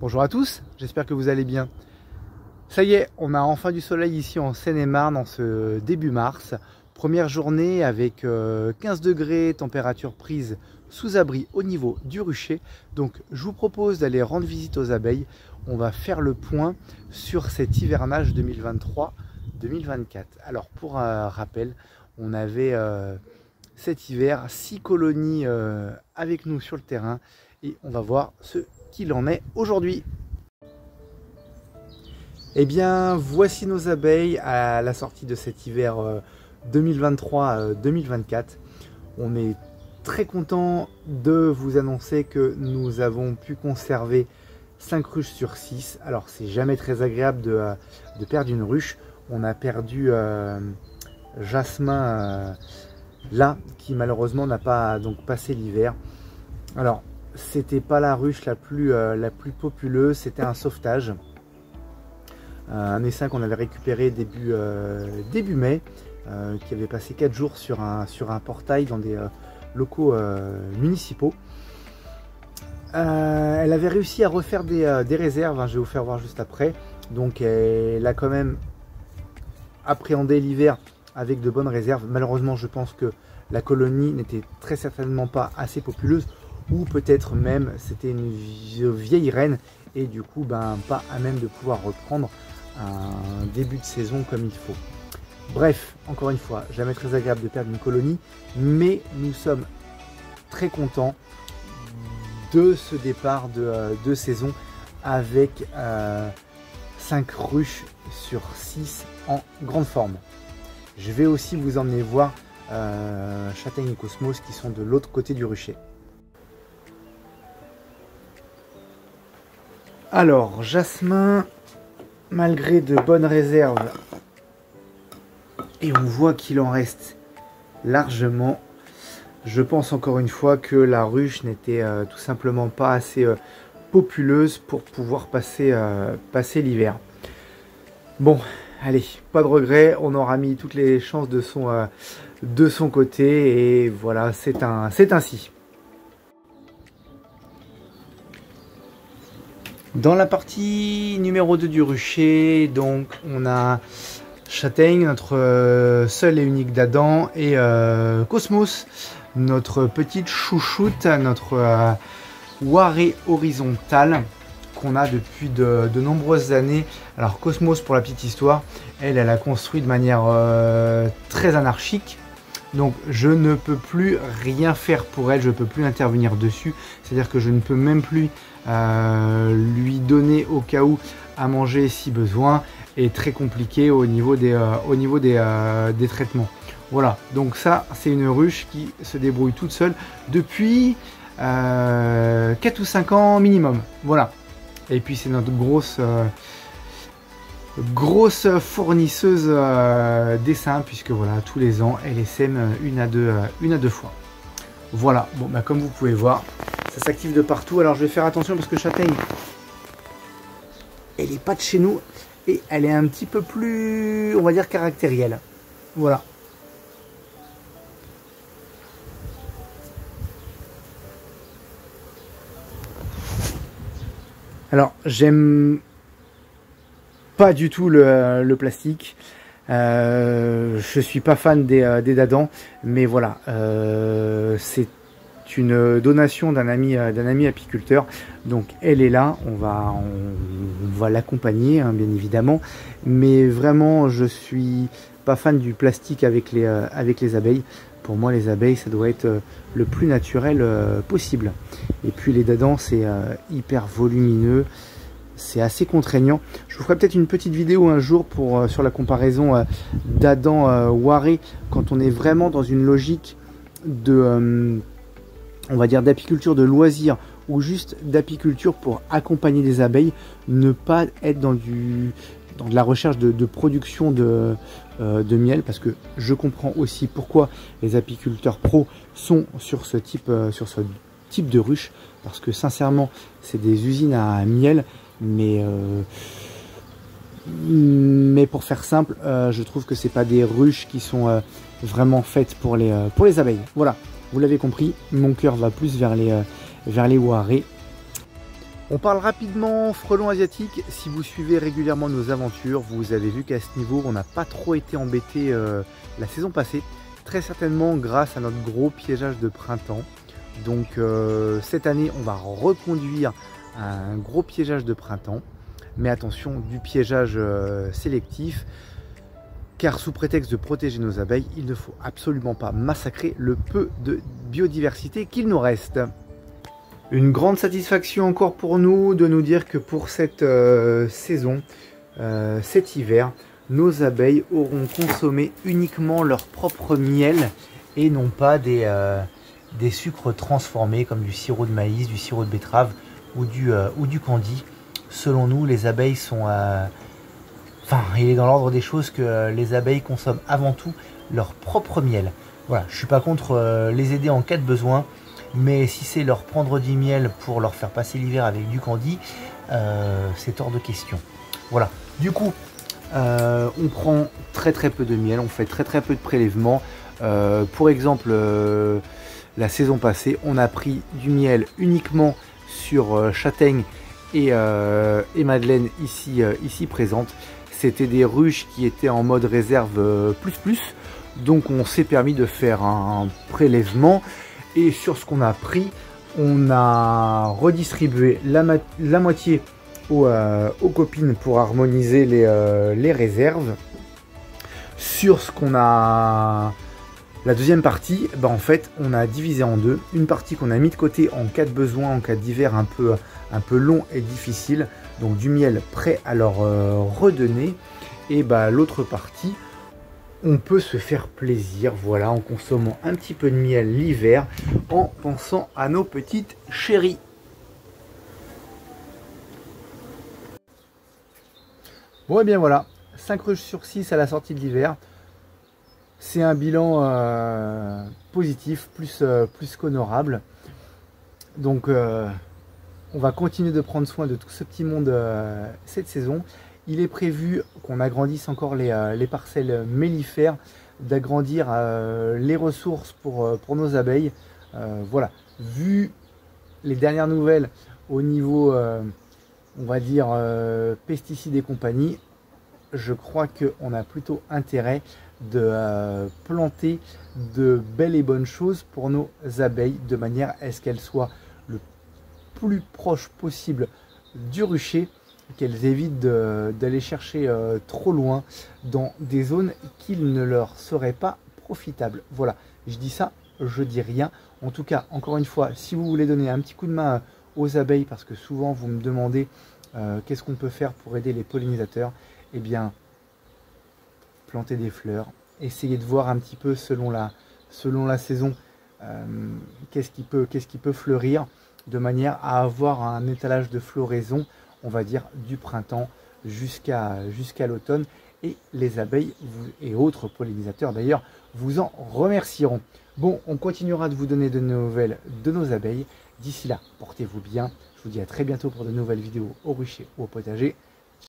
Bonjour à tous, j'espère que vous allez bien. Ça y est, on a enfin du soleil ici en Seine-et-Marne en ce début mars. Première journée avec 15 degrés, température prise sous abri au niveau du rucher. Donc je vous propose d'aller rendre visite aux abeilles. On va faire le point sur cet hivernage 2023-2024. Alors pour un rappel, on avait cet hiver 6 colonies avec nous sur le terrain et on va voir ce qu'il en est aujourd'hui. Eh bien, voici nos abeilles à la sortie de cet hiver 2023-2024. On est très content de vous annoncer que nous avons pu conserver 5 ruches sur 6. Alors, c'est jamais très agréable de perdre une ruche. On a perdu Jasmin là, qui malheureusement n'a pas donc passé l'hiver. Alors, c'était pas la ruche la plus populeuse, c'était un sauvetage. Un essaim qu'on avait récupéré début mai, qui avait passé 4 jours sur un portail dans des locaux municipaux. Elle avait réussi à refaire des réserves, hein, je vais vous faire voir juste après. Donc elle a quand même appréhendé l'hiver avec de bonnes réserves. Malheureusement, je pense que la colonie n'était très certainement pas assez populeuse, ou peut-être même c'était une vieille reine et du coup pas à même de pouvoir reprendre un début de saison comme il faut. Bref, encore une fois, jamais très agréable de perdre une colonie, mais nous sommes très contents de ce départ de saison avec 5 ruches sur 6 en grande forme. Je vais aussi vous emmener voir Châtaigne et Cosmos qui sont de l'autre côté du rucher. Alors, Jasmin, malgré de bonnes réserves, et on voit qu'il en reste largement, je pense encore une fois que la ruche n'était tout simplement pas assez populeuse pour pouvoir passer l'hiver. Bon, allez, pas de regret, on aura mis toutes les chances de son côté, et voilà, c'est ainsi. Dans la partie numéro 2 du rucher, donc on a Châtaigne, notre seul et unique d'Adam, et Cosmos, notre petite chouchoute, notre Warée horizontale qu'on a depuis de nombreuses années. Alors Cosmos, pour la petite histoire, elle a construit de manière très anarchique. Donc je ne peux plus rien faire pour elle, je ne peux plus intervenir dessus. C'est-à-dire que je ne peux même plus lui donner au cas où à manger si besoin, et très compliqué au niveau des traitements. Voilà, donc ça c'est une ruche qui se débrouille toute seule depuis 4 ou 5 ans minimum. Voilà, et puis c'est notre grosse fournisseuse d'essaims, puisque voilà, tous les ans elle essaime une à deux fois. Voilà, bon comme vous pouvez voir, ça s'active de partout. Alors je vais faire attention parce que Châtaigne, elle n'est pas de chez nous et elle est un petit peu plus, on va dire, caractérielle. Voilà. Alors j'aime pas du tout le plastique. Je suis pas fan des dadans, mais voilà, c'est une donation d'un ami apiculteur, donc elle est là, on va l'accompagner, hein, bien évidemment, mais vraiment je suis pas fan du plastique avec les abeilles. Pour moi, les abeilles, ça doit être le plus naturel possible. Et puis les dadans, c'est hyper volumineux, c'est assez contraignant. Je vous ferai peut-être une petite vidéo un jour sur la comparaison d'Adam Warée, quand on est vraiment dans une logique de on va dire d'apiculture de loisirs, ou juste d'apiculture pour accompagner des abeilles, ne pas être dans de la recherche de production de miel, parce que je comprends aussi pourquoi les apiculteurs pros sont sur ce type de ruche, parce que sincèrement c'est des usines à miel, mais pour faire simple, je trouve que c'est pas des ruches qui sont vraiment faites pour les abeilles. Voilà, vous l'avez compris, mon cœur va plus vers les Warée. On parle rapidement frelons asiatiques. Si vous suivez régulièrement nos aventures, vous avez vu qu'à ce niveau, on n'a pas trop été embêté la saison passée. Très certainement grâce à notre gros piégeage de printemps. Donc cette année, on va reconduire un gros piégeage de printemps. Mais attention, du piégeage sélectif. Car sous prétexte de protéger nos abeilles, il ne faut absolument pas massacrer le peu de biodiversité qu'il nous reste. Une grande satisfaction encore pour nous de nous dire que pour cette saison, cet hiver, nos abeilles auront consommé uniquement leur propre miel et non pas des sucres transformés comme du sirop de maïs, du sirop de betterave ou du candy. Selon nous, les abeilles sont... il est dans l'ordre des choses que les abeilles consomment avant tout leur propre miel. Voilà, je ne suis pas contre les aider en cas de besoin. Mais si c'est leur prendre du miel pour leur faire passer l'hiver avec du candy, c'est hors de question. Voilà, du coup, on prend très peu de miel, on fait très peu de prélèvements. Pour exemple, la saison passée, on a pris du miel uniquement sur Châtaigne et Madeleine ici présente. C'était des ruches qui étaient en mode réserve plus. Donc on s'est permis de faire un prélèvement. Et sur ce qu'on a pris, on a redistribué la moitié aux copines pour harmoniser les réserves. Sur ce qu'on a... La deuxième partie, en fait, on a divisé en deux. Une partie qu'on a mis de côté en cas de besoin, en cas d'hiver un peu long et difficile. Donc du miel prêt à leur redonner. Et l'autre partie... on peut se faire plaisir, voilà, en consommant un petit peu de miel l'hiver, en pensant à nos petites chéries. Bon et bien voilà, 5 ruches sur 6 à la sortie de l'hiver. C'est un bilan positif, plus qu'honorable. Donc on va continuer de prendre soin de tout ce petit monde cette saison. Il est prévu qu'on agrandisse encore les parcelles mellifères, d'agrandir les ressources pour nos abeilles. Voilà, vu les dernières nouvelles au niveau, on va dire, pesticides et compagnie, je crois qu'on a plutôt intérêt de planter de belles et bonnes choses pour nos abeilles, de manière à ce qu'elles soient le plus proche possible du rucher, qu'elles évitent d'aller chercher trop loin dans des zones qui ne leur seraient pas profitables. Voilà, je dis ça, je dis rien. En tout cas, encore une fois, si vous voulez donner un petit coup de main aux abeilles, parce que souvent vous me demandez qu'est-ce qu'on peut faire pour aider les pollinisateurs, eh bien, planter des fleurs, essayer de voir un petit peu selon la saison qu'est-ce qui peut fleurir, de manière à avoir un étalage de floraison, on va dire du printemps jusqu'à l'automne, et les abeilles et autres pollinisateurs d'ailleurs vous en remercieront. Bon, on continuera de vous donner de nouvelles de nos abeilles. D'ici là, portez-vous bien. Je vous dis à très bientôt pour de nouvelles vidéos au rucher ou au potager.